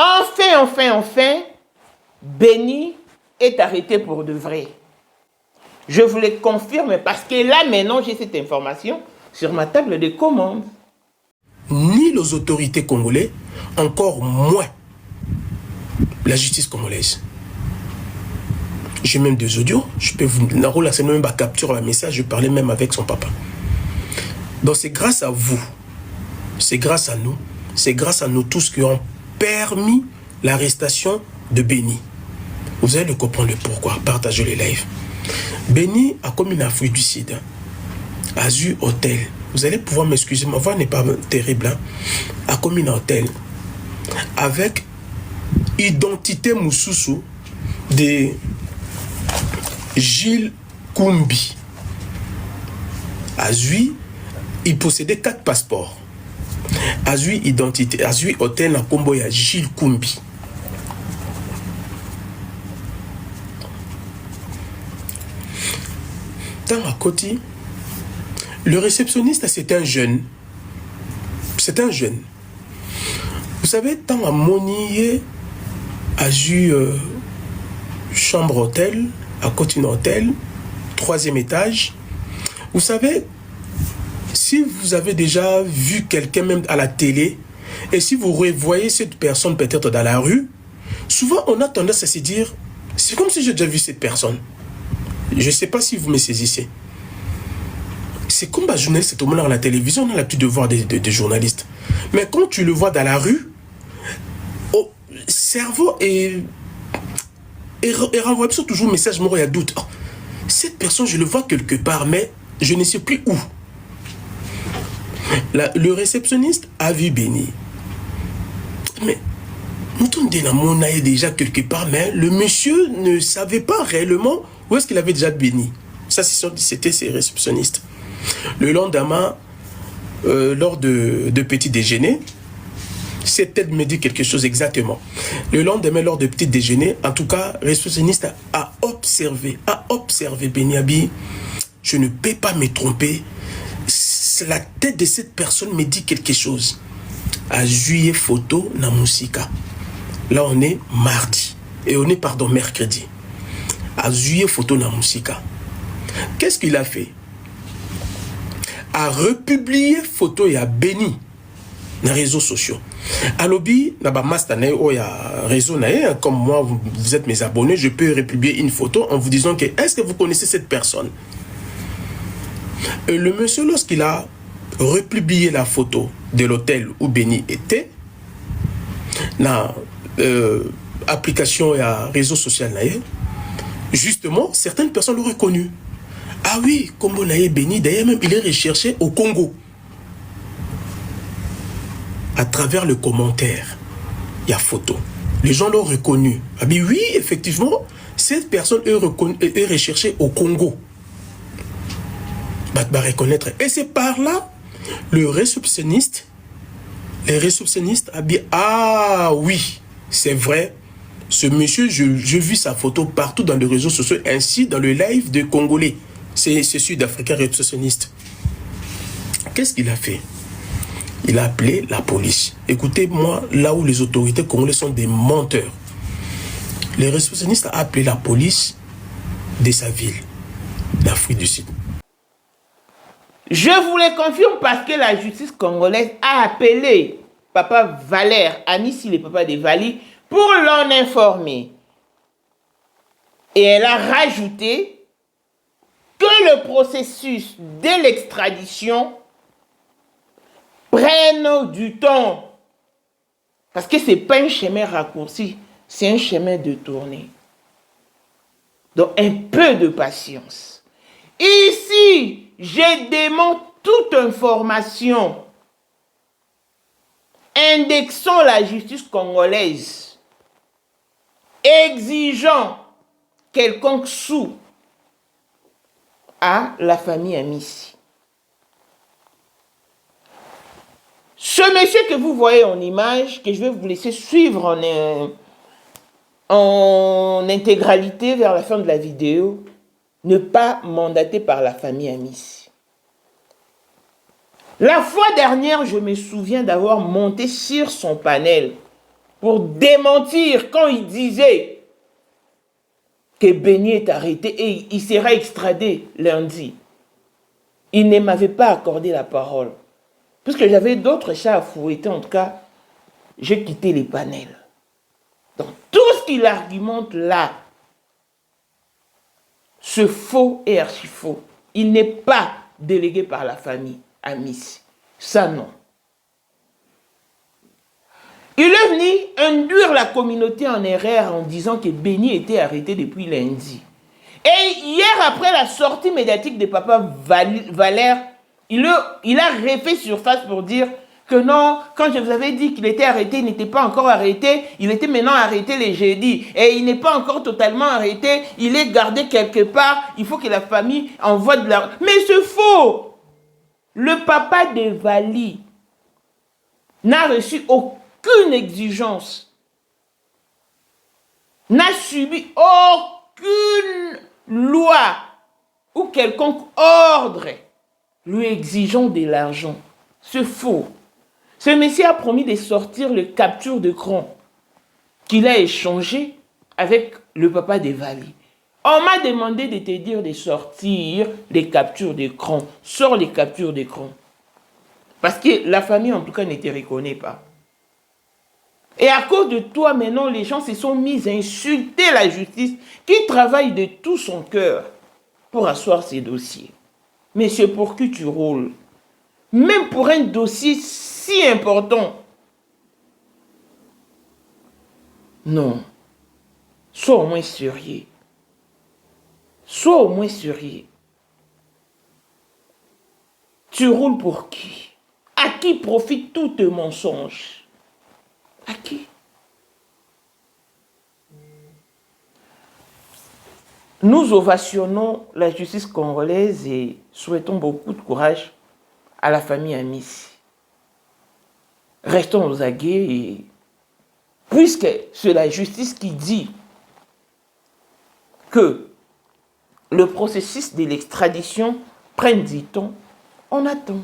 Enfin, Béni est arrêté pour de vrai. Je vous le confirme parce que là, maintenant, j'ai cette information sur ma table de commande. Ni les autorités congolaises, encore moins la justice congolaise. J'ai même des audios, je peux vous là, c'est même ma capture la message, je parlais même avec son papa. Donc c'est grâce à vous, c'est grâce à nous tous qui ont permis l'arrestation de Béni. Vous allez le comprendre pourquoi, partagez les lives. Béni a commis une Afrique du Sud, Azur Hôtel. Vous allez pouvoir m'excuser, ma voix n'est pas terrible, hein? A commis un hôtel avec identité Moussoussou de Gilles Koumbi. Azui, il possédait 4 passeports. Azui identité, Azui hôtel na kombo ya Gilles Koumbi. Dans à côté, le réceptionniste, c'est un jeune. C'est un jeune. Vous savez, tant à Monier, Azui chambre hôtel, à côté d'un hôtel, 3e étage. Vous savez, si vous avez déjà vu quelqu'un même à la télé, et si vous revoyez cette personne peut-être dans la rue, souvent on a tendance à se dire, c'est comme si j'ai déjà vu cette personne. Je ne sais pas si vous me saisissez. C'est comme un journaliste, c'est au moment à la télévision, on a l'habitude de voir des journalistes. Mais quand tu le vois dans la rue, au cerveau et renvoie toujours un message, moi il y a doute. Oh, cette personne, je le vois quelque part, mais je ne sais plus où. Le réceptionniste a vu Béni. Mais nous sommes déjà quelque part, mais le monsieur ne savait pas réellement où est-ce qu'il avait déjà Béni. Ça, c'était ses réceptionnistes. Le lendemain, lors de petit déjeuner, c'est peut-être me dire quelque chose exactement. Le lendemain, lors de petit déjeuner, en tout cas, le réceptionniste a observé Béni Abi. Je ne peux pas me tromper. La tête de cette personne me dit quelque chose. À juillet photo na musika. Là on est mardi. Et on est mercredi. À juillet photo na musika. Qu'est-ce qu'il a fait? A republié photo ya Béni na réseaux sociaux. À lobby, na ba mastane o ya réseau na comme moi vous êtes mes abonnés, je peux republier une photo en vous disant que est-ce que vous connaissez cette personne? Le monsieur, lorsqu'il a republié la photo de l'hôtel où Béni était, dans l'application et à réseau social, justement, certaines personnes l'ont reconnu. Ah oui, comme on a Béni, d'ailleurs même il est recherché au Congo. À travers le commentaire, il y a photo. Les gens l'ont reconnu. Ah bien oui, effectivement, cette personne est recherchée au Congo. Va reconnaître. Et c'est par là, les réceptionnistes a dit, ah oui, c'est vrai, ce monsieur, j'ai vu sa photo partout dans les réseaux sociaux, ainsi dans le live de Congolais. C'est sud-africain réceptionniste. Qu'est-ce qu'il a fait? Il a appelé la police. Écoutez-moi, là où les autorités congolaises sont des menteurs. Le réceptionniste a appelé la police de sa ville, d'Afrique du Sud. Je vous le confirme parce que la justice congolaise a appelé Papa Valère, Anissi, le papa de Vali, pour l'en informer. Et elle a rajouté que le processus de l'extradition prenne du temps. Parce que ce n'est pas un chemin raccourci, c'est un chemin détourné. Donc un peu de patience. Ici, je demande toute information indexant la justice congolaise, exigeant quelconque sou à la famille Amissi. Ce monsieur que vous voyez en image, que je vais vous laisser suivre en intégralité vers la fin de la vidéo, n'est pas mandaté par la famille Amissi. La fois dernière, je me souviens d'avoir monté sur son panel pour démentir quand il disait que Béni est arrêté et il sera extradé lundi. Il ne m'avait pas accordé la parole. Puisque j'avais d'autres chats à fouetter, en tout cas, j'ai quitté les panels. Donc, tout ce qu'il argumente là, ce faux et archi-faux, il n'est pas délégué par la famille à Miss. Ça, non. Il est venu induire la communauté en erreur en disant que Béni était arrêté depuis lundi. Et hier, après la sortie médiatique de Papa Valère, il a refait surface pour dire que non, quand je vous avais dit qu'il était arrêté, il n'était pas encore arrêté, il était maintenant arrêté les jeudis. Et il n'est pas encore totalement arrêté, il est gardé quelque part, il faut que la famille envoie de l'argent. Mais c'est faux! Le papa de Vali n'a reçu aucune exigence, n'a subi aucune loi ou quelconque ordre lui exigeant de l'argent. C'est faux. Ce monsieur a promis de sortir le capture d'écran qu'il a échangé avec le papa de Vali. On m'a demandé de te dire de sortir les captures d'écran. Sors les captures d'écran. Parce que la famille, en tout cas, ne te reconnaît pas. Et à cause de toi, maintenant, les gens se sont mis à insulter la justice qui travaille de tout son cœur pour asseoir ses dossiers. Mais c'est pour qui tu roules. Même pour un dossier si important. Non. Sois au moins sérieux. Sois au moins sérieux. Tu roules pour qui? À qui profitent tous tes mensonges? À qui? Nous ovationnons la justice congolaise et souhaitons beaucoup de courage à la famille Amissi. Restons aux aguets et puisque c'est la justice qui dit que le processus de l'extradition prenne du temps, on attend.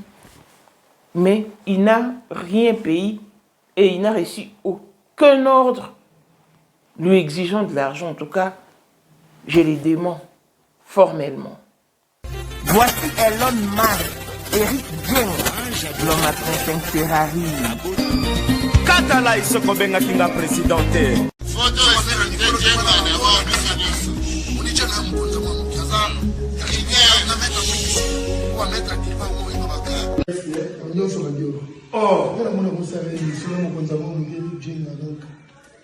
Mais il n'a rien payé et il n'a reçu aucun ordre lui exigeant de l'argent. En tout cas, je les dément formellement. Voici Elon Musk, Eric Dieng, l'homme à 35 Ferrari. Katala iso kobenga kinga presidente. Photo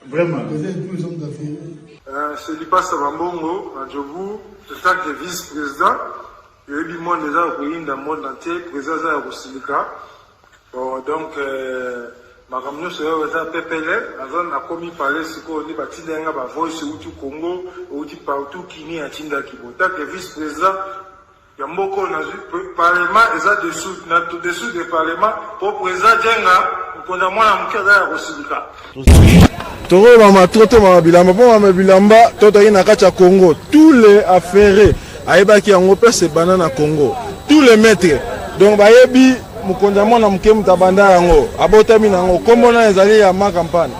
Vraiment. C'est Lipa Sabambongo, à Djobu, le sac de vice-président. Il y a eu du monde déjà au pays, dans le monde entier, président de Rosilika. Bon, donc, ma camion serait à PPL, la zone a commis par les secours, on est bâti d'un gars, voice au Congo, au partout, qui n'y a Tinda Kibota, que vice-président. Il y a beaucoup de parlement, ils ont dessous du parlement, pour président Djenga, pour la moindre amicale de Rosilika. Toro mama trote mama bilamba po mama bilamba toto yi na kati ya Congo tous les affairés ayebaki yango pe se banana Congo tous les maîtres donc bayebi mukonza mwana muke mutabanda yango abotami nango kombo na ezali ya ma campagne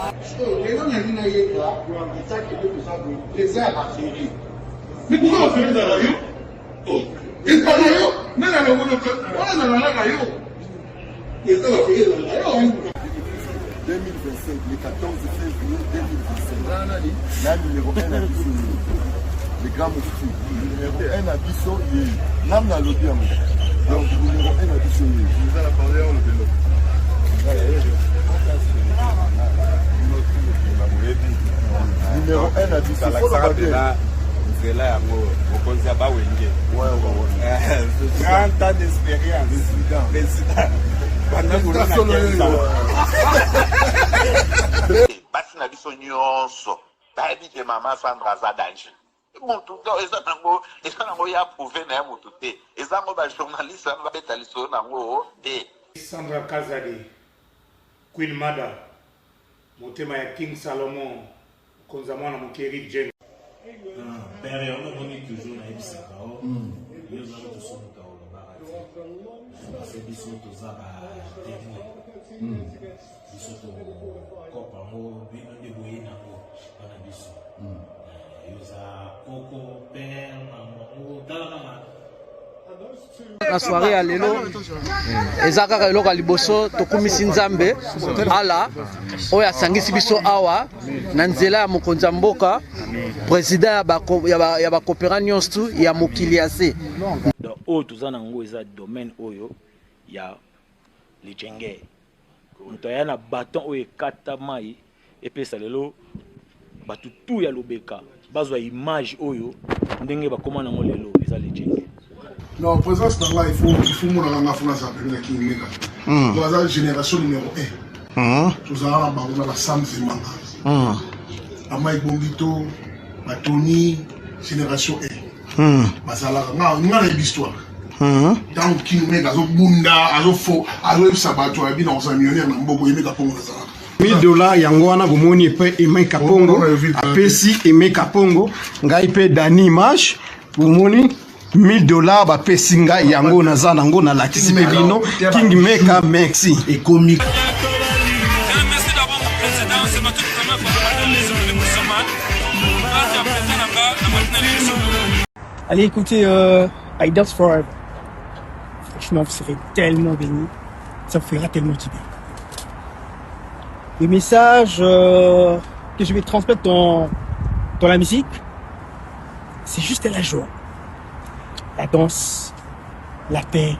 le 14 février 2025. Là, numéro 1 à Bissau, le grand mufti. Numéro 1 à Bissau, l'âme n'a l'objet. Donc, numéro 1 à Bissau. Nous allons parler en le vélo. Numéro 1 à Bissau. Il faut le rappeler. C'est là, au Konzaba Wenge. Ouais. 30 ans d'expérience. Président. basi na biso nyonso bayebi ke mama Sandra aza danger mutu eza nango ya prouve na ya mutu te eza ngo bajournaliste wana babeta lisolo nango te. Sandra Kazadi, Queen Mada, motema ya King Salomon, konza mwana mokeri Jen. Père, on a donné toujours na ebisaka o. Yo za to so ka o ba. c'est biso toza ba témoin biso to kopa mo bino de boye nango bana biso yoza koko père maman tala na soirée ya lelo eza kaka eloko ya liboso tokumisi nzambe ala oyo asangisi biso awa na nzela ya mokonzi ya mboka président ya bakopera nyonso ya mokili ya se oyo toza nango eza domaine oyo ya lijenge moto aya na baton oyo ekata mai epesa lelo bato tu ya lobeka bazwa image oyo ndenge bakoma nango lelo eza lijenge. Non, présence là, il faut mon la France appelé qui mega. Dans la génération numéro 1. Tous à la Sam Zemanga. Amai Bongito, Tony, génération 1. Basala, on a l'histoire. Dans qui mega zo bunda, azo fo, azo sabato abi dans un millionnaire na mboko yemeka pongo na sala. $1000 yango wana bomoni pe Aimé Kapongo, apesi Aimé Kapongo, ngai pe Dani Image, bomoni $1000 bapesi ngai yango naza nango na lakisi pe bino King Meka merci et comique. Merci d'avoir mon président, c'est ma toute première fois de parler les musulmans. Merci à président Nanga. Allez écouter I Dance Forever. Franchement, vous serez tellement bénis. Ça vous fera tellement du bien. Le message que je vais transmettre dans la musique, c'est juste la joie. La danse, la paix,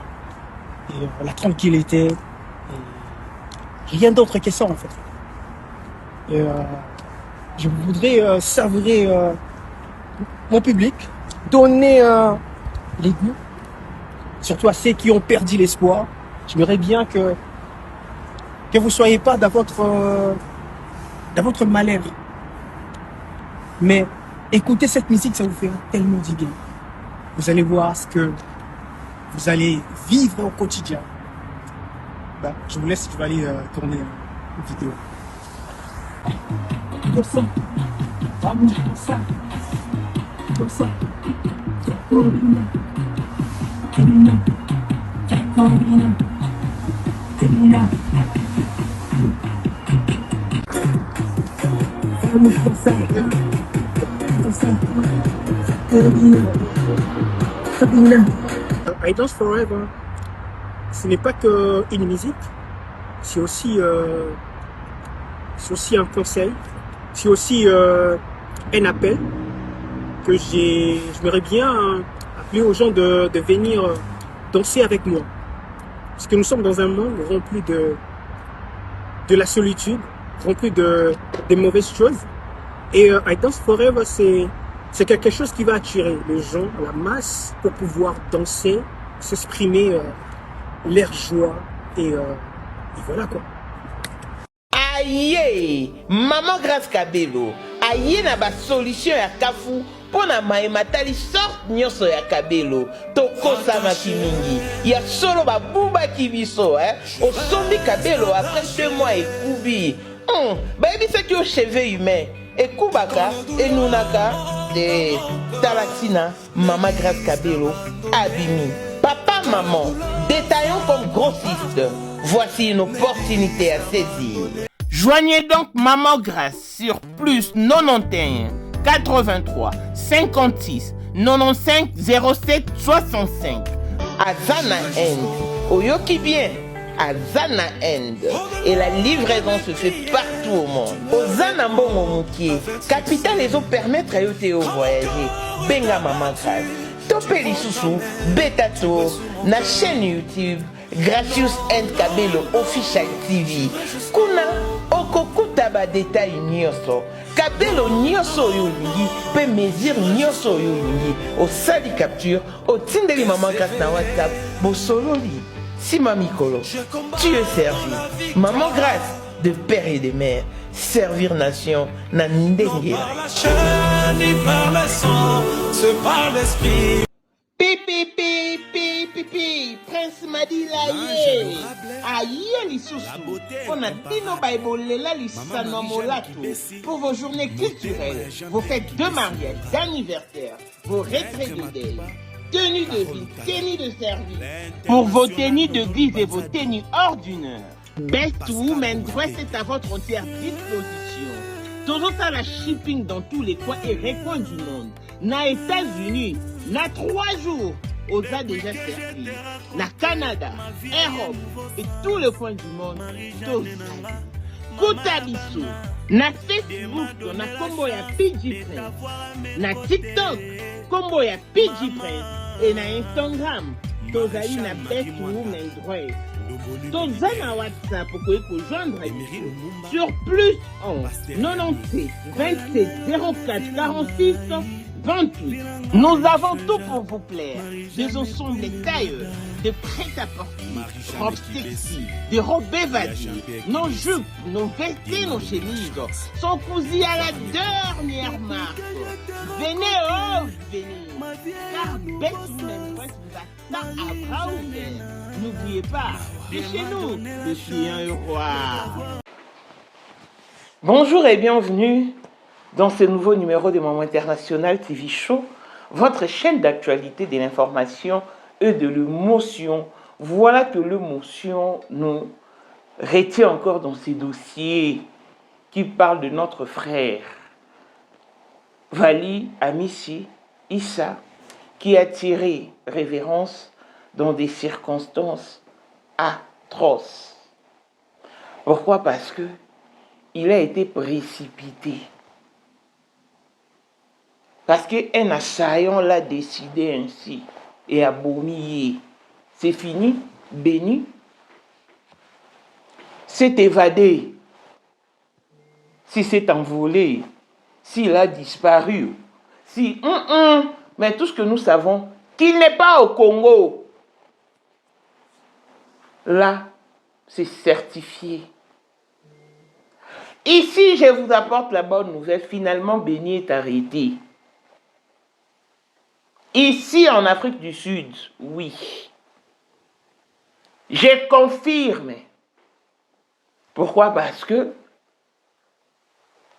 et, la tranquillité, et rien d'autre que ça en fait. Et, je voudrais savourer mon public, donner les goûts, surtout à ceux qui ont perdu l'espoir. J'aimerais bien que vous ne soyez pas dans votre malheur. Mais écoutez cette musique, ça vous fera tellement du bien. Vous allez voir ce que vous allez vivre au quotidien. Ben, je vous laisse, je vais aller tourner une vidéo. Comme ça. Comme ça. Comme ça. I Dance Forever, ce n'est pas qu'une musique, c'est aussi un conseil, c'est aussi un appel que j'aimerais bien appeler aux gens de venir danser avec moi. Parce que nous sommes dans un monde rempli de la solitude, rempli de mauvaises choses. Et I Dance Forever, c'est quelque chose qui va attirer les gens, la masse, pour pouvoir danser, s'exprimer leur joie. Et voilà quoi. Aïe, Maman Grâce Kabelo, aïe na ba solution ya kafu pona maematali sorte nyonso ya Kabelo tokosa makimingi ya solo ba buba kibiso osombi Kabelo après 2 mois ekubi bayebi saki au cheveux humain ekubaka enunaka de Talatina. Maman Grâce Kabelo abimi papa maman détaillons comme grossiste. Voici une opportunité à saisir. Joignez donc Maman Grâce sur plus 91 83 56 95 07 65 à Zana End. Oyoki bien à Zana End. Et la livraison se fait partout au monde. Au Zana Mbongo Moukié, capitale les eaux permettre à yote au voyager. Benga Maman Grâce. Topeli Soussou, Betato, na chaîne YouTube. Gracious and Kabelo Official TV. Kuna okokuta ba détail nyonso. Kabelo nyonso yolingi pe mesure nyonso yolingi. Au sali capture, au tindeli Maman Grâce na WhatsApp, bo sololi. Sima Mikolo, tu es servi. Maman Grâce, de père et de mère, servir nation na ndenge. Par la chair ni par le sang, c'est par l'esprit. Pipi, Prince Madila ye. Aïe lisusu. On a dino baibolela lisano molato. Pour vos journées culturelles, vos fêtes de mariage, d'anniversaire, vos retraits de deuil. tenues de vie, tenues de service, pour vos tenues de guise et vos tenues ordinaires. Best Women Dress est à votre entière disposition. Toujours ça la shipping dans tous les coins et recoins du monde. Na États-Unis, na 3 jours, aux a déjà servi. Na Canada, Europe et tous les coins du monde, Koutabiso, na Facebook, na combo ya PG Prince, na TikTok, combo ya PG Prince et na Instagram, tozali na Best Women Dress. Toza na WhatsApp pour joindre sur plus 11 97 27 04 46 28. Nous avons tout pour vous plaire. Des ensembles tailleurs, des prêt-à-porter, robes sexy, des robes évadées, nos jupes, nos vestes et nos chemises sont cousues à la dernière marque. Venez, oh, venez. Car Best Women Dress vous attend à bras ouverts. N'oubliez pas, c'est chez nous, je suis un roi. Bonjour et bienvenue dans ce nouveau numéro de Maman International TV Show, votre chaîne d'actualité, de l'information et de l'émotion. Voilà que l'émotion nous retient encore dans ces dossiers qui parlent de notre frère Vali Amissi Issa, qui a tiré révérence dans des circonstances atroces. Pourquoi? Parce que il a été précipité. Parce qu'un assaillant l'a décidé ainsi et a vomi. C'est fini, béni. S'est évadé. Si c'est envolé, s'il a disparu, si... mais tout ce que nous savons, qu'il n'est pas au Congo. Là, c'est certifié. Ici, je vous apporte la bonne nouvelle. Finalement, Béni est arrêté. Ici, en Afrique du Sud, oui. Je confirme. Pourquoi? Parce que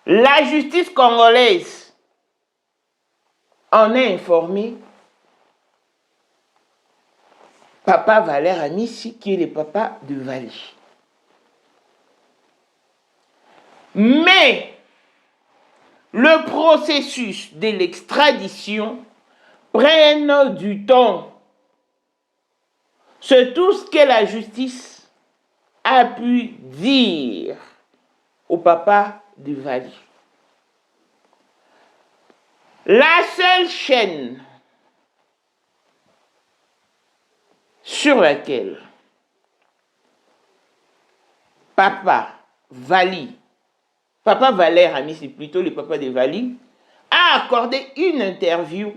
la justice congolaise en a informé Papa Valère Amissi, qui est le papa de Vali. Mais le processus de l'extradition prend du temps. C'est tout ce que la justice a pu dire au papa de Vali. La seule chaîne sur laquelle Papa Valère Amissi, plutôt le papa de Vali, a accordé une interview,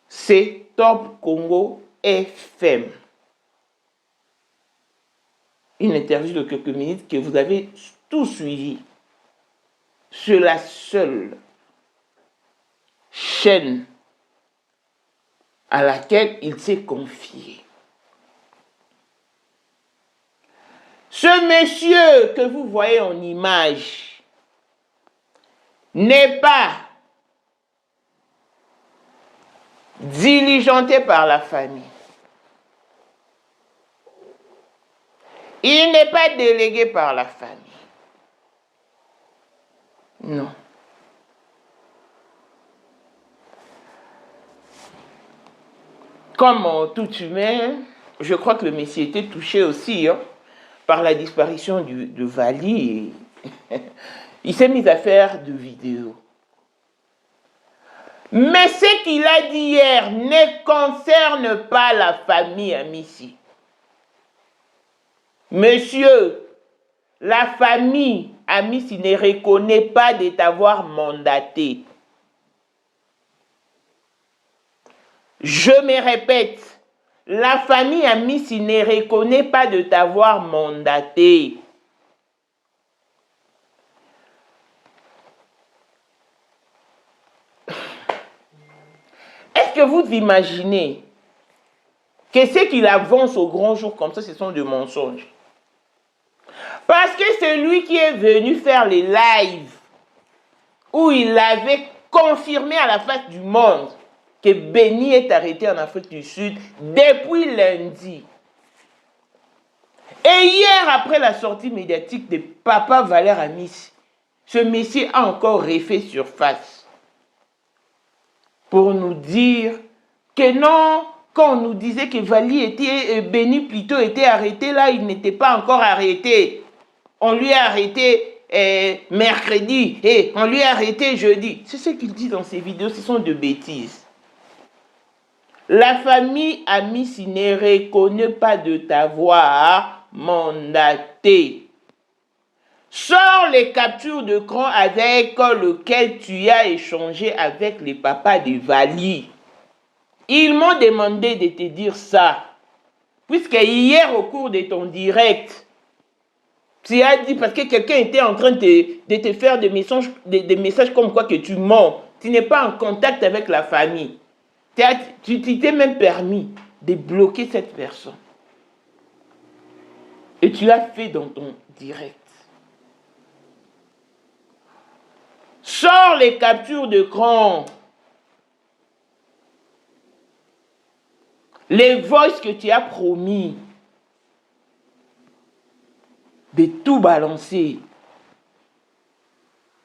c'est Top Congo FM. Une interview de quelques minutes que vous avez tout suivi sur la seule chaîne à laquelle il s'est confié. Ce monsieur que vous voyez en image n'est pas diligenté par la famille. Il n'est pas délégué par la famille. Non. Comme tout humain, je crois que le Messie était touché aussi par la disparition de Vali. Il s'est mis à faire des vidéos. Mais ce qu'il a dit hier ne concerne pas la famille Amissi. Monsieur, la famille Amissi ne reconnaît pas de t'avoir mandaté. Je me répète, la famille Amissi ne reconnaît pas de t'avoir mandaté. Est-ce que vous imaginez que ce qu'il avance au grand jour comme ça, ce sont des mensonges? Parce que c'est lui qui est venu faire les lives où il avait confirmé à la face du monde que Béni est arrêté en Afrique du Sud depuis lundi. Et hier, après la sortie médiatique de Papa Valère Amici, ce monsieur a encore refait surface pour nous dire que non, quand on nous disait que Vali était, Béni plutôt était arrêté, là, il n'était pas encore arrêté. On lui a arrêté mercredi et on lui a arrêté jeudi. C'est ce qu'il dit dans ses vidéos, ce sont de bêtises. La famille Amici ne reconnaît pas de t'avoir mandaté. Sors les captures d'écran avec lesquelles tu as échangé avec les papas de Vali. Ils m'ont demandé de te dire ça. Puisque hier, au cours de ton direct, tu as dit, parce que quelqu'un était en train de te faire des messages comme quoi que tu mens. Tu n'es pas en contact avec la famille. Tu t'es même permis de bloquer cette personne. Et tu l'as fait dans ton direct. Sors les captures d'écran. Les voices que tu as promis de tout balancer.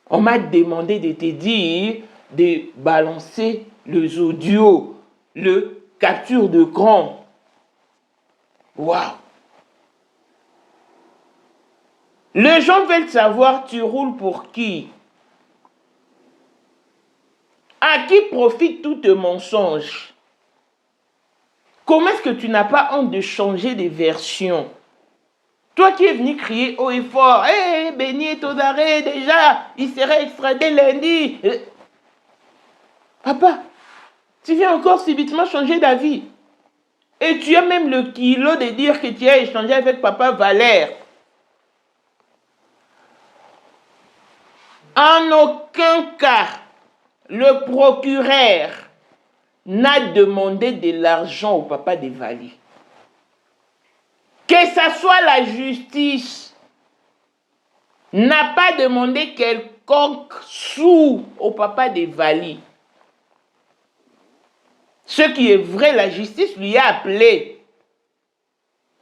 On m'a demandé de te dire de balancer les audios, le capture d'écran. Waouh! Les gens veulent savoir, tu roules pour qui? À qui profitent tous tes mensonges? Comment est-ce que tu n'as pas honte de changer de version? Toi qui es venu crier haut et fort, hé, Béni est aux arrêts déjà, il serait extradé lundi. Papa, tu viens encore subitement changer d'avis. Et tu as même le kilo de dire que tu as échangé avec Papa Valère. En aucun cas, le procureur n'a demandé de l'argent au papa de Vali. Que ça soit la justice, n'a pas demandé quelconque sou au papa de Vali. Ce qui est vrai, la justice lui a appelé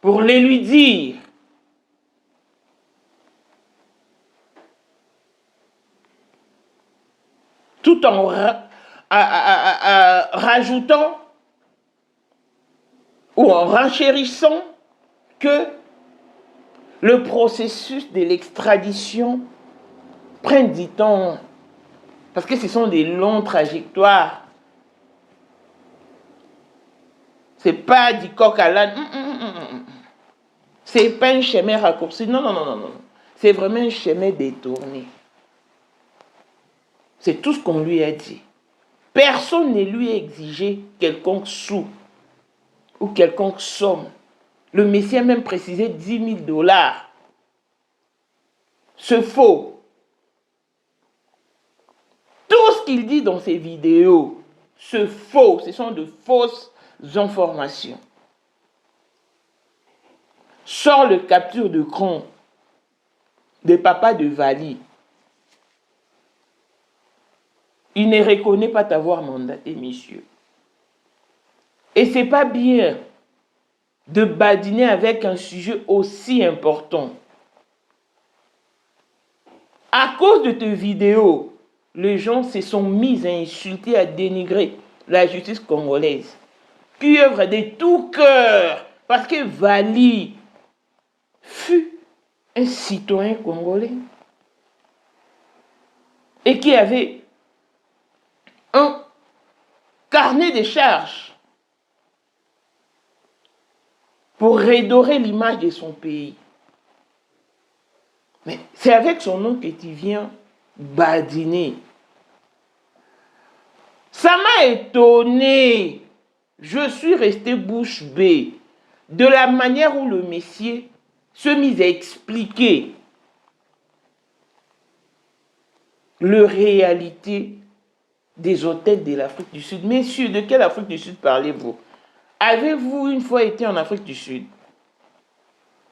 pour le lui dire. Tout en rajoutant ou en renchérissant que le processus de l'extradition prenne du temps. Parce que ce sont des longues trajectoires. C'est pas du coq à l'âne. C'est pas un chemin raccourci. Non, non, non, non, non. C'est vraiment un chemin détourné. C'est tout ce qu'on lui a dit. Personne ne lui a exigé quelconque sou ou quelconque somme. Le Messie a même précisé 10 000 $. C'est faux. Tout ce qu'il dit dans ses vidéos, c'est faux. Ce sont de fausses informations. Sors le capture d'écran de papa de Vali. Il ne reconnaît pas t'avoir mandaté, monsieur. Et c'est pas bien de badiner avec un sujet aussi important. À cause de tes vidéos, les gens se sont mis à insulter, à dénigrer la justice congolaise, qui œuvre de tout cœur, parce que Vali fut un citoyen congolais et qui avait un carnet de charges pour redorer l'image de son pays. Mais c'est avec son nom que tu viens badiner. Ça m'a étonné. Je suis resté bouche bée de la manière où le Messie se mit à expliquer la réalité des hôtels de l'Afrique du Sud. Messieurs, de quelle Afrique du Sud parlez-vous? Avez-vous une fois été en Afrique du Sud?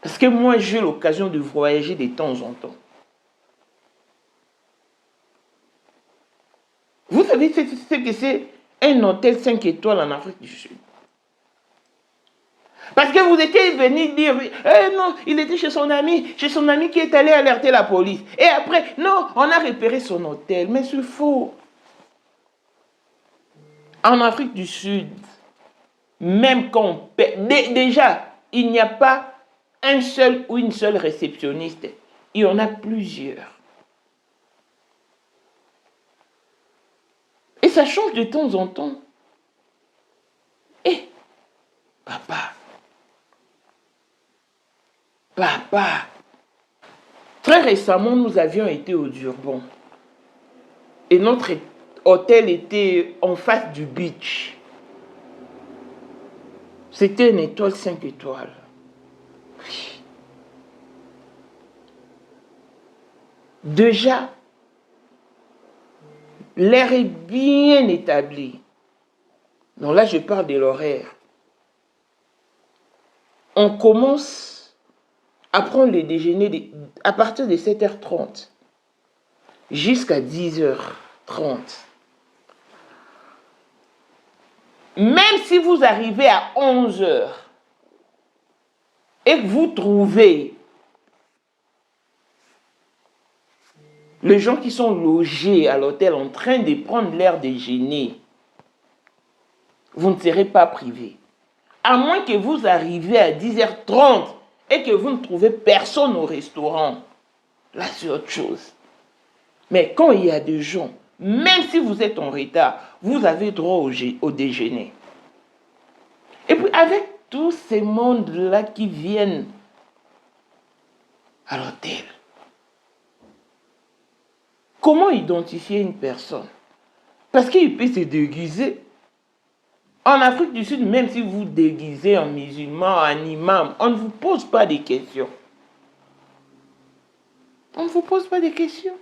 Parce que moi, j'ai l'occasion de voyager de temps en temps. Vous savez ce que c'est un hôtel 5 étoiles en Afrique du Sud. Parce que vous étiez venu dire, non, il était chez son ami qui est allé alerter la police. Et après, non, on a repéré son hôtel. Mais c'est faux. En Afrique du Sud, même quand on paie, déjà, il n'y a pas un seul ou une seule réceptionniste. Il y en a plusieurs. Et ça change de temps en temps. Et, papa, très récemment, nous avions été au Durban. Et notre hôtel était en face du beach. C'était une étoile 5 étoiles. Oui. Déjà, l'air est bien établi. Donc là, je parle de l'horaire. On commence à prendre le déjeuner à partir de 7h30 jusqu'à 10h30. Même si vous arrivez à 11h et que vous trouvez les gens qui sont logés à l'hôtel en train de prendre leur déjeuner, vous ne serez pas privé. À moins que vous arriviez à 10h30 et que vous ne trouvez personne au restaurant. Là, c'est autre chose. Mais quand il y a des gens, même si vous êtes en retard, vous avez droit au déjeuner. Et puis, avec tous ces mondes-là qui viennent à l'hôtel, comment identifier une personne? Parce qu'il peut se déguiser. En Afrique du Sud, même si vous déguisez en musulman, en imam, on ne vous pose pas de questions. On ne vous pose pas de questions.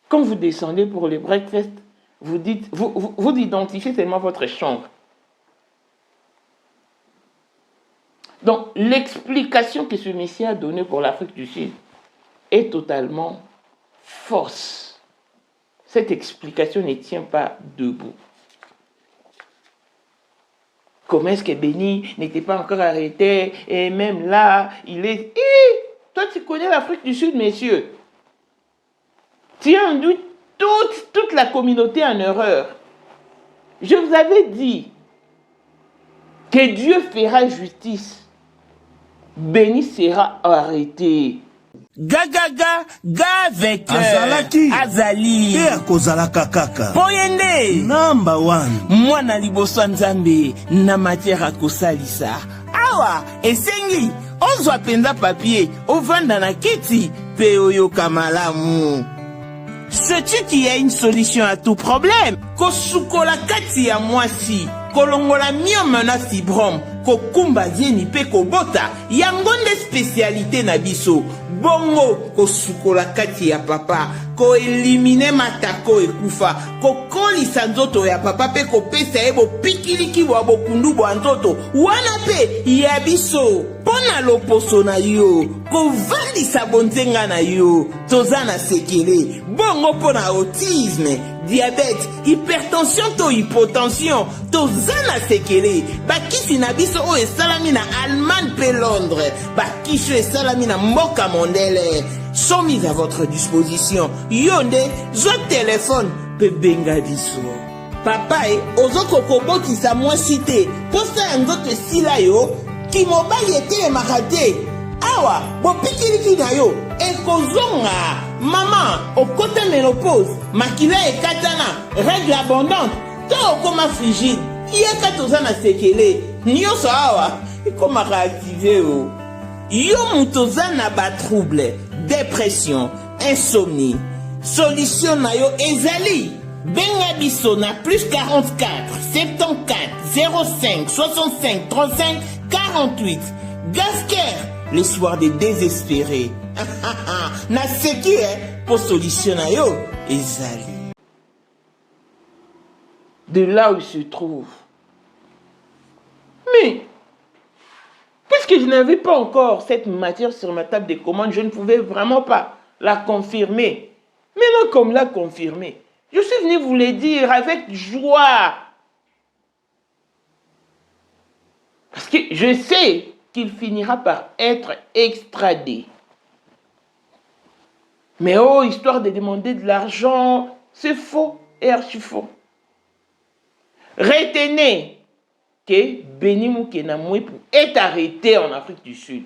Quand vous descendez pour le breakfast, vous identifiez seulement votre chambre. Donc, l'explication que ce monsieur a donnée pour l'Afrique du Sud est totalement fausse. Cette explication ne tient pas debout. Comment est-ce que Béni n'était pas encore arrêté? Et même là, il est... Toi, tu connais l'Afrique du Sud, messieurs. Tu as en doute toute la communauté en erreur. Je vous avais dit que Dieu fera justice. Béni sera arrêté. Gagaga, avec Azali. Kozalaka kaka. Poyende. Number one. Mwana liboso nzambe na matière kosalisa. Awa, esengi. Ozwa penza papier, ovanda na kiti, pe oyoka malamu. Sais-tu qu'il y a une solution à tout problème? Kosukola kati ya mwasi, kolongola myome na fibrom, kokumba zeni pe kobota, yangonde spécialité na biso. Bongo kosukola kati ya papa, ko elimine matako ekufa, ko kolisa nzoto ya papa pe kopesa ebo pikiliki wa bokundu bwa nzoto, wana pe ya biso. Pona loposo na yo, ko vandisa bonzenga na yo, tozana sekele, bongo pona autisme, diabète, hypertension to hypotension, tozana sekele, bakisi na biso o esalami na Allemagne pe Londres, bakisho esalami na mboka mondele, sont mis à votre disposition. Yonde, zo téléphone, pe benga biso. Papa ozoko koboti sa mwasite, posa nzoto sila yo, ki mobali ete makate. Awa, bo pikiliki na yo, ekozonga. Maman, okota ménopause, makila ekatana, règle abondante, to okoma frigide, yeka tozana sekele, nyonso awa, ekoma réactiver o. Yo mutozana ba trouble, dépression, insomnie, solution na yo ezali. Benga biso na plus 44 74 05 65 35 48. Gasker, le soir des désespérés. Na seki pour solution na yo ezali. De là où il se trouve. Mais, puisque je n'avais pas encore cette matière sur ma table de commande, je ne pouvais vraiment pas la confirmer. Maintenant, comme l'a confirmé, je suis venu vous le dire avec joie. Parce que je sais qu'il finira par être extradé. Mais oh, histoire de demander de l'argent, c'est faux et archi faux. Retenez que Béni Moukena Mouepou est arrêté en Afrique du Sud.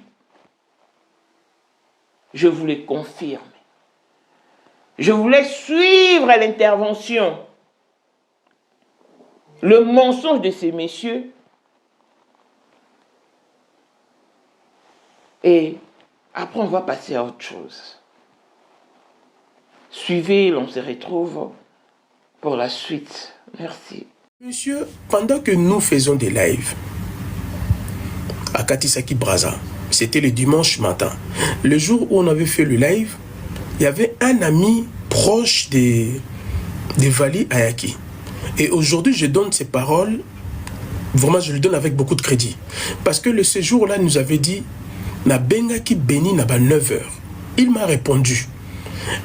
Je vous le confirme. Je voulais suivre l'intervention. Le mensonge de ces messieurs. Et après, on va passer à autre chose. Suivez, l'on se retrouve pour la suite. Merci. Monsieur, pendant que nous faisons des lives à Katisaki Braza, c'était le dimanche matin, le jour où on avait fait le live, il y avait un ami proche des Vali Ayaki. Et aujourd'hui, je donne ces paroles, vraiment je le donne avec beaucoup de crédit. Parce que le séjour-là nous avait dit, na bengaki Béni na ba 9h. Il m'a répondu.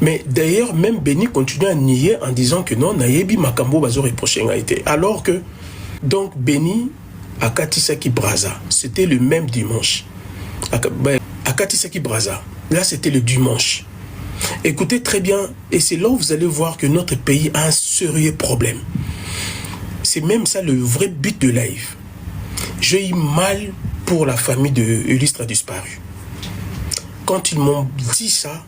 Mais d'ailleurs, même Béni continue à nier en disant que non, nayebi makambo bazo reproché a été. Alors que, donc Béni à Katisaki Braza, c'était le même dimanche. À Katisaki Braza, là c'était le dimanche. Écoutez très bien, et c'est là où vous allez voir que notre pays a un sérieux problème. C'est même ça le vrai but de live. J'ai eu mal pour la famille de Ulysse disparu. Quand ils m'ont dit ça,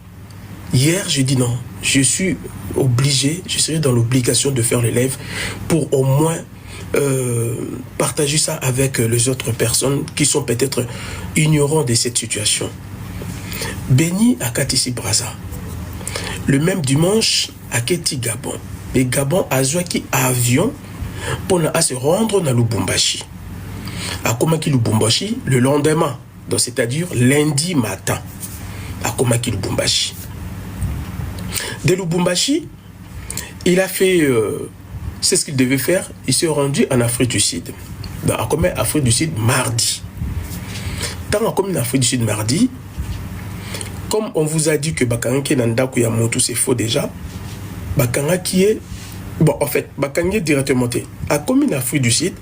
hier, j'ai dit non, je suis obligé, je serai dans l'obligation de faire le live pour au moins partager ça avec les autres personnes qui sont peut-être ignorants de cette situation. Béni à Katisi Braza. Le même dimanche, à Keti Gabon. Et Gabon a joué avion pour se rendre dans Lubumbashi. À Komaki Lubumbashi, le lendemain, c'est-à-dire lundi matin, à Komaki Lubumbashi. De Lubumbashi, il a fait, c'est ce qu'il devait faire, il s'est rendu en Afrique du Sud. Dans Afrique du Sud, mardi. Dans la Afrique du Sud, mardi, comme on vous a dit que Bakanga qui est dans Ndaku Yamoto, c'est faux déjà, Bakanga qui est, bon en fait, Bakanga est directement à commune Afrique du Sud,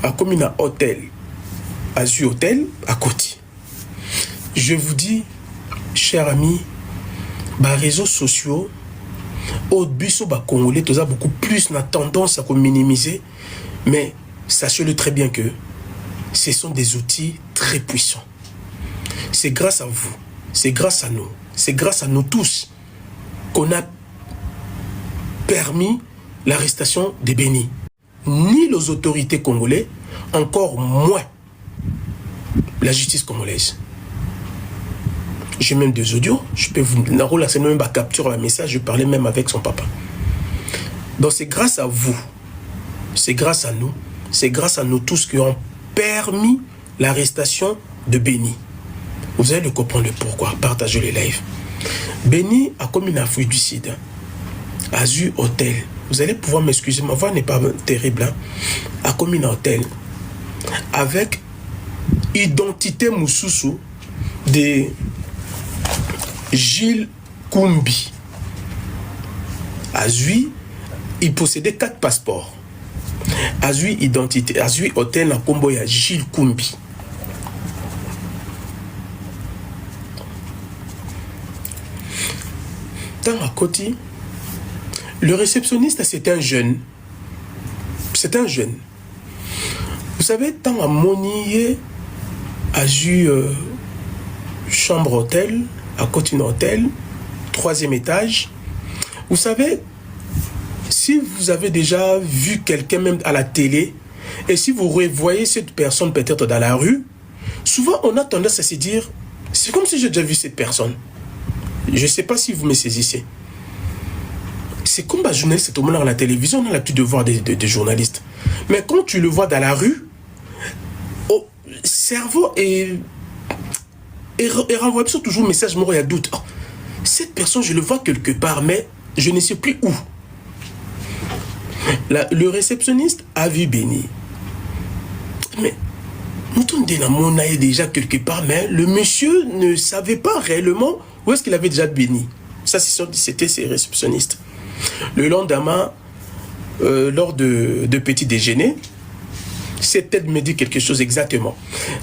à commune hôtel, Azu Hôtel, à côté. Je vous dis, chers amis, les réseaux sociaux, au biso ba congolais, tout ça beaucoup plus n'a tendance à minimiser, mais sachez-le très bien que ce sont des outils très puissants. C'est grâce à vous, c'est grâce à nous, c'est grâce à nous tous qu'on a permis l'arrestation des Béni. Ni les autorités congolaises, encore moins la justice congolaise. J'ai même des audios, je peux vous c'est même ma capture un message, je parlais même avec son papa. Donc c'est grâce à vous, c'est grâce à nous, c'est grâce à nous tous qui ont permis l'arrestation de Béni. Vous allez le comprendre pourquoi, partagez les lives. Béni a commis une Afrique du Sud, Azu Hôtel. Vous allez pouvoir m'excuser, ma voix n'est pas terrible, hein? A commis un hôtel avec identité Moussoussou de Gilles Koumbi. Azui, il possédait 4 passeports. Azui identité, Azui hôtel à Komboya, Gilles Koumbi. Dans à côté, le réceptionniste, c'est un jeune. C'est un jeune. Vous savez, tant à Monier, Azui chambre hôtel, à côté d'un hôtel, 3e étage. Vous savez, si vous avez déjà vu quelqu'un même à la télé, et si vous revoyez cette personne peut-être dans la rue, souvent on a tendance à se dire, c'est comme si j'ai déjà vu cette personne. Je ne sais pas si vous me saisissez. C'est comme un journaliste, tout le monde à la télévision, on a l'habitude de voir des journalistes. Mais quand tu le vois dans la rue, au cerveau et renvoie toujours un message, il y a doute. Oh, cette personne, je le vois quelque part, mais je ne sais plus où. Le réceptionniste a vu Béni. Mais nous on est déjà quelque part, mais le monsieur ne savait pas réellement où est-ce qu'il avait déjà Béni. Ça, c'était ces réceptionnistes. Le lendemain, lors de petit déjeuner, cette tête me dit quelque chose exactement.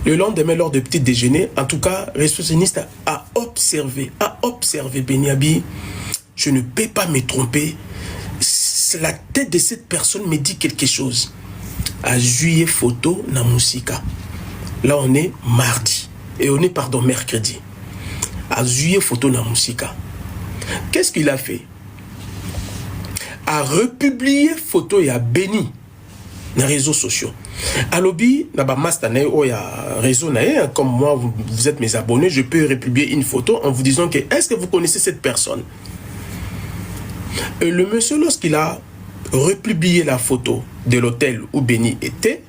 Le lendemain, lors de petit déjeuner, en tout cas, le réceptionniste a observé Beniabi. Je ne peux pas me tromper. La tête de cette personne me dit quelque chose. À juillet photo na musika. Là, on est mardi. Et on est, mercredi. À juillet photo na musika. Qu'est-ce qu'il a fait? A republié photo et a béni dans les réseaux sociaux. À lobby, réseau comme moi, vous êtes mes abonnés, je peux republier une photo en vous disant que est-ce que vous connaissez cette personne? Le monsieur, lorsqu'il a republié la photo de l'hôtel où Béni était,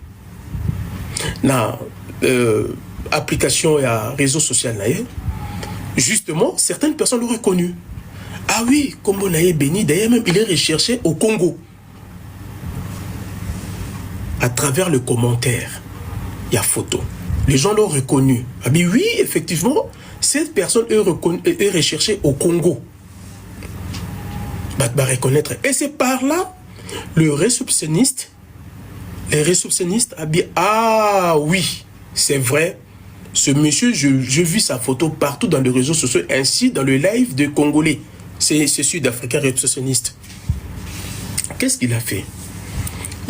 dans l'application et réseau social, justement, certaines personnes l'ont reconnu. Ah oui, Kombo Naye Béni, d'ailleurs même, il est recherché au Congo. À travers le commentaire, il y a photo. Les gens l'ont reconnu. Ah bien oui, effectivement, cette personne est recherchée au Congo. Bah, reconnaître. Et c'est par là, les réceptionnistes a dit, ah oui, c'est vrai, ce monsieur, je vis sa photo partout dans les réseaux sociaux, ainsi dans le live de Congolais. C'est Sud-Africain réceptionniste. Qu'est-ce qu'il a fait?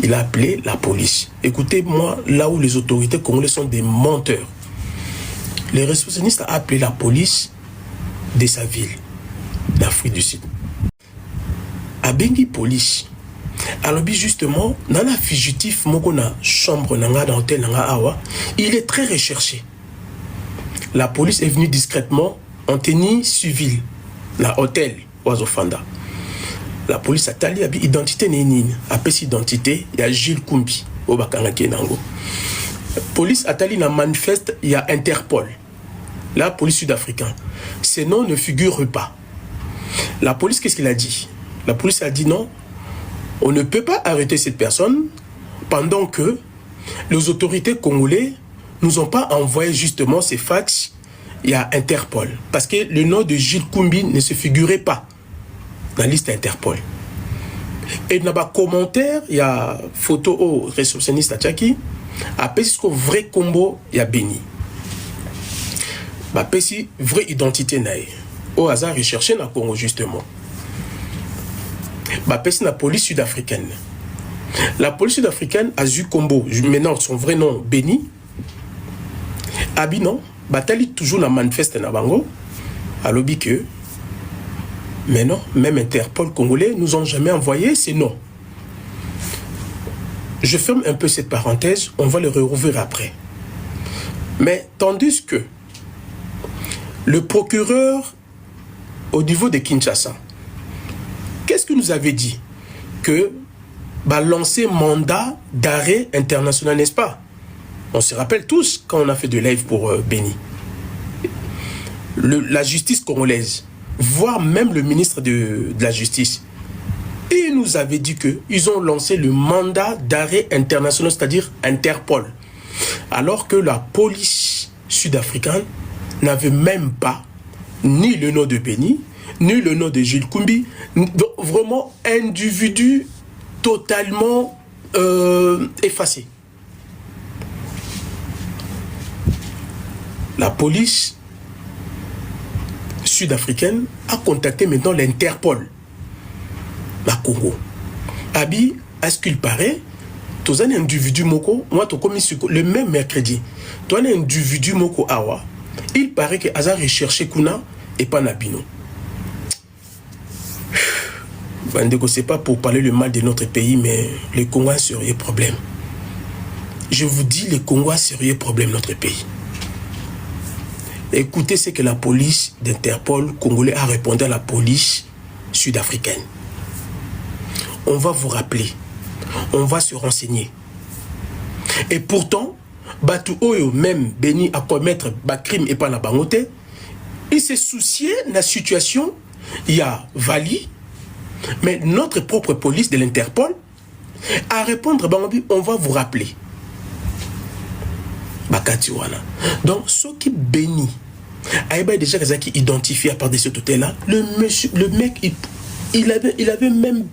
Il a appelé la police. Écoutez-moi, là où les autorités congolaises sont des menteurs. Les réceptionnistes ont appelé la police de sa ville, d'Afrique du Sud. A Bengi police. Alors justement, dans la fugitif, dans chambre, dans l'hôtel, il est très recherché. La police est venue discrètement en tenue civile, dans l'hôtel, Oazofanda. La police a tali à identité nénine, après cette identité, il y a Gilles Kumbi, au Bakangaki Nango. La police a tali na manifeste, il y a Interpol. La police sud-africaine. Ces noms ne figurent pas. La police, qu'est-ce qu'il a dit? La police a dit non, on ne peut pas arrêter cette personne pendant que les autorités congolaises nous ont pas envoyé justement ces fax, il y a Interpol. Parce que le nom de Gilles Kumbi ne se figurait pas dans la liste Interpol. Et dans les commentaires, il y a photo au réceptionniste à Tchaki, après ce vrai combo, il y a Béni. Après si vraie identité naïe. Au hasard recherché dans le Congo justement. Après c'est la police sud-africaine. La police sud-africaine a eu combo. Maintenant son vrai nom Béni. Abi non, Batali toujours la manifeste na bango. À l'obi que mais non, même Interpol congolais nous ont jamais envoyé ces noms. Je ferme un peu cette parenthèse, on va le rouvrir après. Mais tandis que le procureur au niveau de Kinshasa, qu'est-ce que nous avait dit? Que lancer mandat d'arrêt international, n'est-ce pas? On se rappelle tous quand on a fait de live pour Béni. La justice congolaise, voire même le ministre de la Justice, et il nous avait dit qu'ils ont lancé le mandat d'arrêt international, c'est-à-dire Interpol, alors que la police sud-africaine n'avait même pas ni le nom de Béni, ni le nom de Gilles Kumbi, donc vraiment individu totalement effacé. La police sud-africaine a contacté maintenant l'Interpol, la Congo. Abi, à ce qu'il paraît, tous un individu moko, moi tu commis le même mercredi, tu un individu moko awa, il paraît que Hazard recherché Kuna et pas Nabino. Bandeko, c'est pas pour parler le mal de notre pays, mais le Congo a un sérieux problème. Je vous dis, le Congo a un sérieux problème notre pays. Écoutez ce que la police d'Interpol congolais a répondu à la police sud-africaine. On va vous rappeler, on va se renseigner. Et pourtant, Batu Oyo, même Béni à commettre crime et pas la bangote, il s'est soucié de la situation. Il y a Vali, mais notre propre police de l'Interpol a répondu, on va vous rappeler. Donc, ce qui bénit, Aïba déjà qui identifié à part de cet hôtel-là. Le mec, il avait même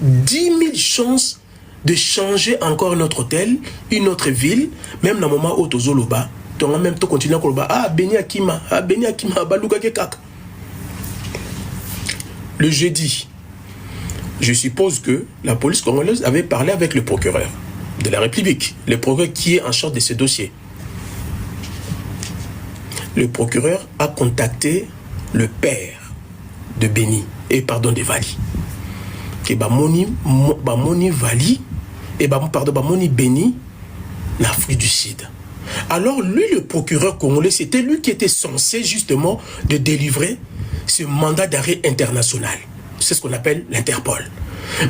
10 000 chances de changer encore notre hôtel, une autre ville, même dans le moment où tu as donc en même temps continuer à dire ah Beni Akima, baluka ke kaka. Le jeudi, je suppose que la police congolaise avait parlé avec le procureur de la République, le procureur qui est en charge de ce dossier. Le procureur a contacté le père de Beni, de Vali. Que Bamoni Vali, et Bamoni Beni, l'Afrique du Sud. Alors lui, le procureur congolais, c'était lui qui était censé justement de délivrer ce mandat d'arrêt international. C'est ce qu'on appelle l'Interpol.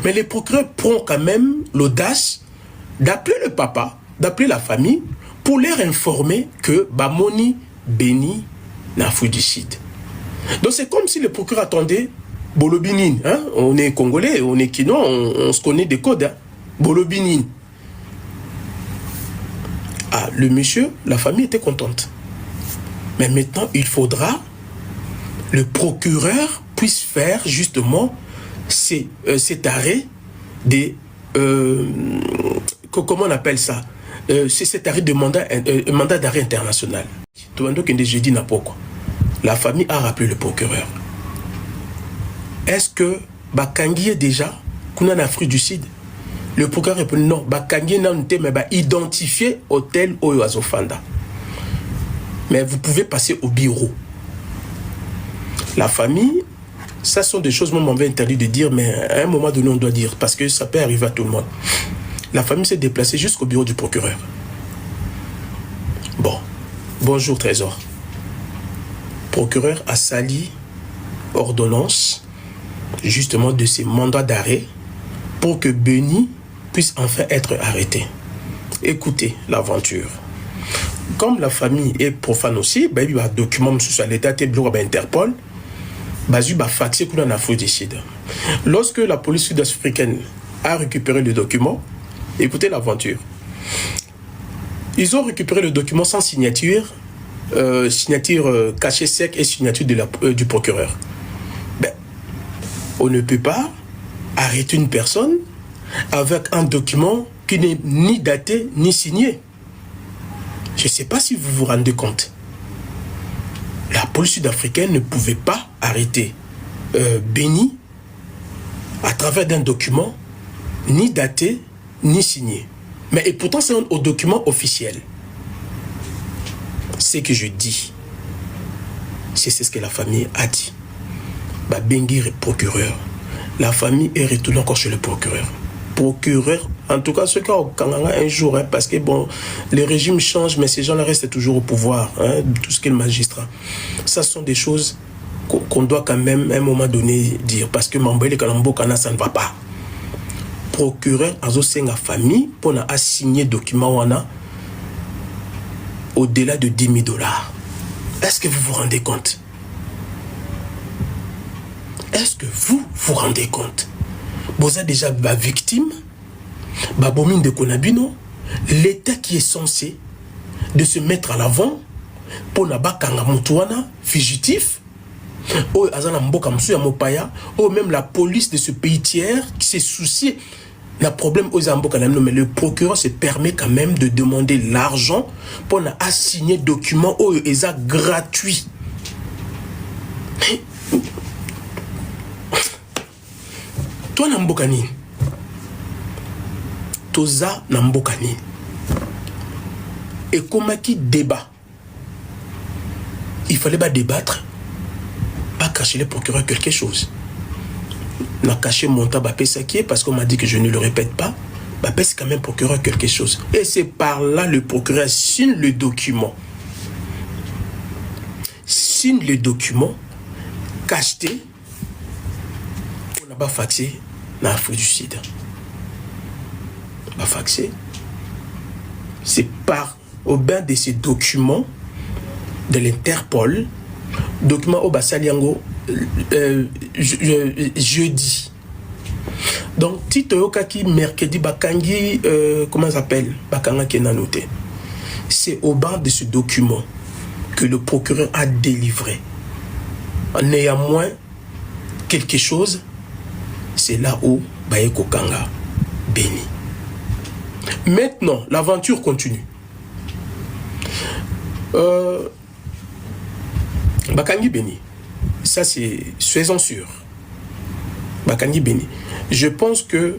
Mais le procureur prend quand même l'audace d'appeler le papa, d'appeler la famille, pour leur informer que Bamoni Beni, l'Afrique du Sud. Donc c'est comme si le procureur attendait Bolobinin. Hein? On est congolais, on est kino, on se connaît des codes. Hein? Bolobinin. Ah, le monsieur, la famille était contente. Mais maintenant, il faudra le procureur puisse faire justement cet arrêt des... comment on appelle ça? C'est cet arrêt de mandat d'arrêt international. La famille a rappelé le procureur. Est-ce que Bakangi est déjà qu'on a en Afrique du Sud? Le procureur répond non. Bakangi n'a pas identifié hôtel Oyo Azofanda. Mais vous pouvez passer au bureau. La famille, ça sont des choses, moi, on m'avait interdit de dire, mais à un moment donné, on doit dire, parce que ça peut arriver à tout le monde. La famille s'est déplacée jusqu'au bureau du procureur. Bon, bonjour Trésor. Procureur a sali ordonnance, justement, de ces mandats d'arrêt pour que Beni puisse enfin être arrêté. Écoutez l'aventure. Comme la famille est profane aussi, il y a un document sur l'état de Interpol, il y a un fax qu'on a en Afrique du Sud. Lorsque la police sud-africaine a récupéré le document, écoutez l'aventure. Ils ont récupéré le document sans signature, signature cachée sec et signature du procureur. Ben, on ne peut pas arrêter une personne avec un document qui n'est ni daté ni signé. Je ne sais pas si vous vous rendez compte. La police sud-africaine ne pouvait pas arrêter Beni à travers d'un document ni daté ni signé. Mais et pourtant c'est un document officiel. Ce que je dis, c'est ce que la famille a dit. Bengi est procureur. La famille est retournée encore chez le procureur. Procureur, en tout cas ce cas au Kanganga un jour, hein, parce que bon, les régimes changent, mais ces gens-là restent toujours au pouvoir, hein, tout ce qu'est le magistrat. Ça sont des choses qu'on doit quand même à un moment donné dire, parce que Mamboele Kalambo Kana, ça ne va pas. Procureur a la famille pour signer document wana au-delà de 10 000 $. Est-ce que vous vous rendez compte? Est-ce que vous vous rendez compte? Vous êtes déjà victime, Babomine de Konabino, l'État qui est censé de se mettre à l'avant pour Nabakanga Moutouana, fugitif, ou Azana Mboka Msuya Mopaya, ou même la police de ce pays tiers qui s'est soucié d'un problème aux Mboka Namino, mais le procureur se permet quand même de demander l'argent pour assigner documents ou ESA gratuits. Toi Nambokani, Toza Nambokani, et comment qui débat? Il fallait pas débattre, pas cacher le procureur quelque chose. N'a caché mon tabac Pessakier parce qu'on m'a dit que je ne le répète pas. C'est quand même procureur quelque chose. Et c'est par là le procureur signe le document. Signe le document, cacheté, on n'a pas faxé dans l'Afrique du Sud. Pas faxé. C'est par au bain de ces documents de l'Interpol, documents au Bassaliango, jeudi. Donc, Tito Yokaki, mercredi, Bakangi, comment ça s'appelle? Bakanga qui est noté. C'est au bas de ce document que le procureur a délivré. Néanmoins, quelque chose, c'est là où Bayeko Kanga béni. Maintenant, l'aventure continue. Bakangi béni. Ça, c'est soyons sûrs. Bakangi béni. Je pense que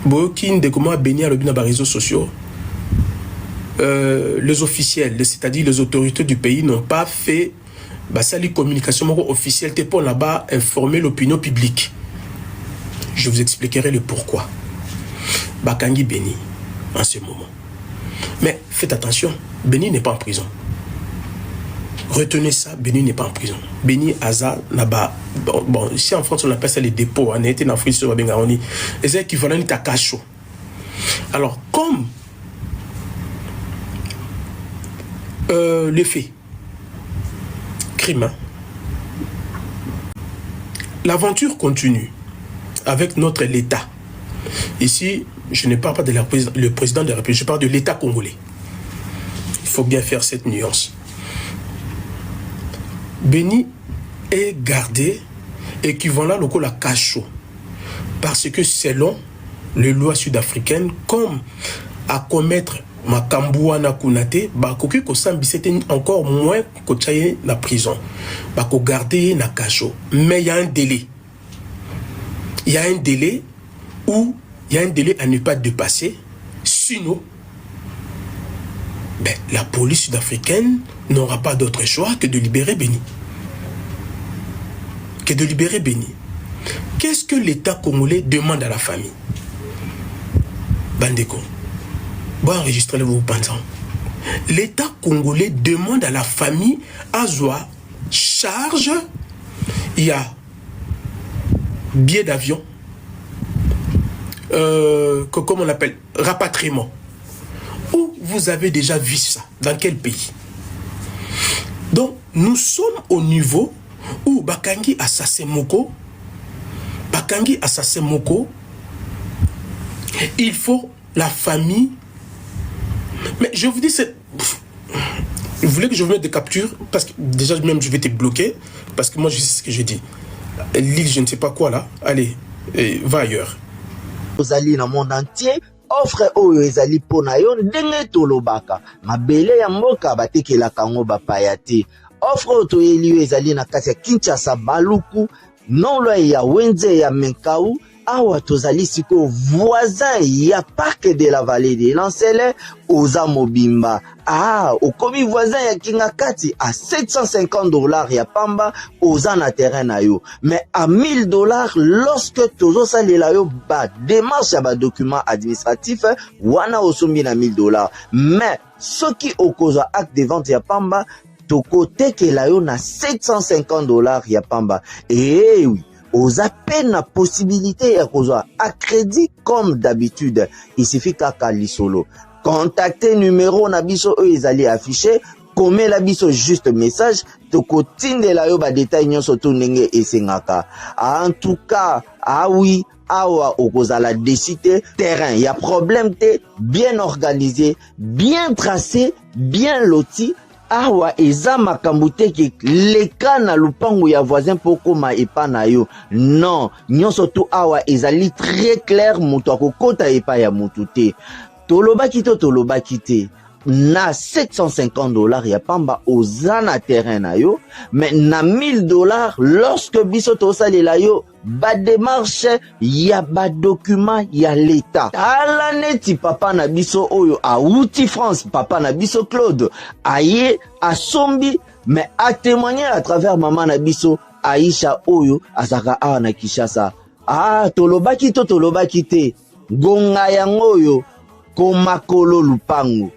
Boyokin de comment béni à l'objet des réseaux sociaux, les officiels, c'est-à-dire les autorités du pays, n'ont pas fait la communication officielle pour là-bas informer l'opinion publique. Je vous expliquerai le pourquoi. Bakangi béni en ce moment. Mais faites attention, Béni n'est pas en prison. Retenez ça, Béni n'est pas en prison. Béni Aza Naba. Bon, ici en France on appelle ça les dépôts. On a été en Afrique sur Bengaoni. Et c'est équivalent à Kacho. Alors, comme le fait, crime, l'aventure continue avec notre l'État. Ici, je ne parle pas de le président de la République, je parle de l'État congolais. Il faut bien faire cette nuance. Béni est gardé équivalent au la Kacho. Parce que selon les lois sud-africaines, comme à commettre Makambouana Kunate, bakoki ko sambi c'était encore moins ko tchaye la prison. Bako garder na Kacho. Mais il y a un délai. Il y a un délai où il y a un délai à ne pas dépasser. Sinon, ben, la police sud-africaine n'aura pas d'autre choix que de libérer Béni. Qu'est-ce que l'État congolais demande à la famille? Bandeko, bon, enregistrez-le-vous pendant. L'État congolais demande à la famille à Zoa charge, il y a billet d'avion, comment on appelle, rapatriement. Où vous avez déjà vu ça? Dans quel pays? Donc, nous sommes au niveau où Bakangi Assassin Moko, il faut la famille. Mais je vous dis, vous voulez que je vous mette des captures? Parce que déjà, même je vais te bloquer. Parce que moi, je sais ce que je dis. L'île, je ne sais pas quoi là. Allez, va ailleurs. Aux alliés dans le monde entier, offre oyo ezali pona yo ndenge tolobaka. Mabele ya mboka batekela kango bapayate. Offre oyo toyeli ezali na kati ya Kinshasa Baluku, non loin ya Wenze ya Menkau. Awa tozali siko voisin ya parc de la vallée de Lancele oza mobimba. Au komi voisin ya Kingakati à $750 ya pamba oza na terrain na yo. Mais à $1000 lorsque tozo salela yo ba démarche ya ba document administratif wana osombi na $1000. Mais ce qui okoza acte de vente ya pamba toko tekela yo na $750 ya pamba. Eh oui. Aux appels la possibilité à crédit comme d'habitude. Il suffit qu'à solo. Contactez numéro nabiso eux ils allaient afficher. Comme la biso juste message. Toko tinde la yo ba détail nyon soto nenge et sengaka. En tout cas, ah oui. Awa okozala décider terrain. Il y a problème te bien organisé, bien tracé, bien loti. Awa eza makambo te ke leka na lupango ya voisin poko ma epa na yo. Non, nyonso to awa ezali très clair moto akokota epa ya motu te. Tolobaki te. Na $750 ya pamba oza na terrain na yo, mais na $1000 lorsque biso to salela yo ba démarche ya ba document ya l'État. Ala neti papa na biso oyo a outi France, papa na biso Claude aye asombi, mais a témoigner à travers maman na biso Aisha oyo azaka awa na Kinshasa. Tolobaki te gonga yango oyo komakolo lupango.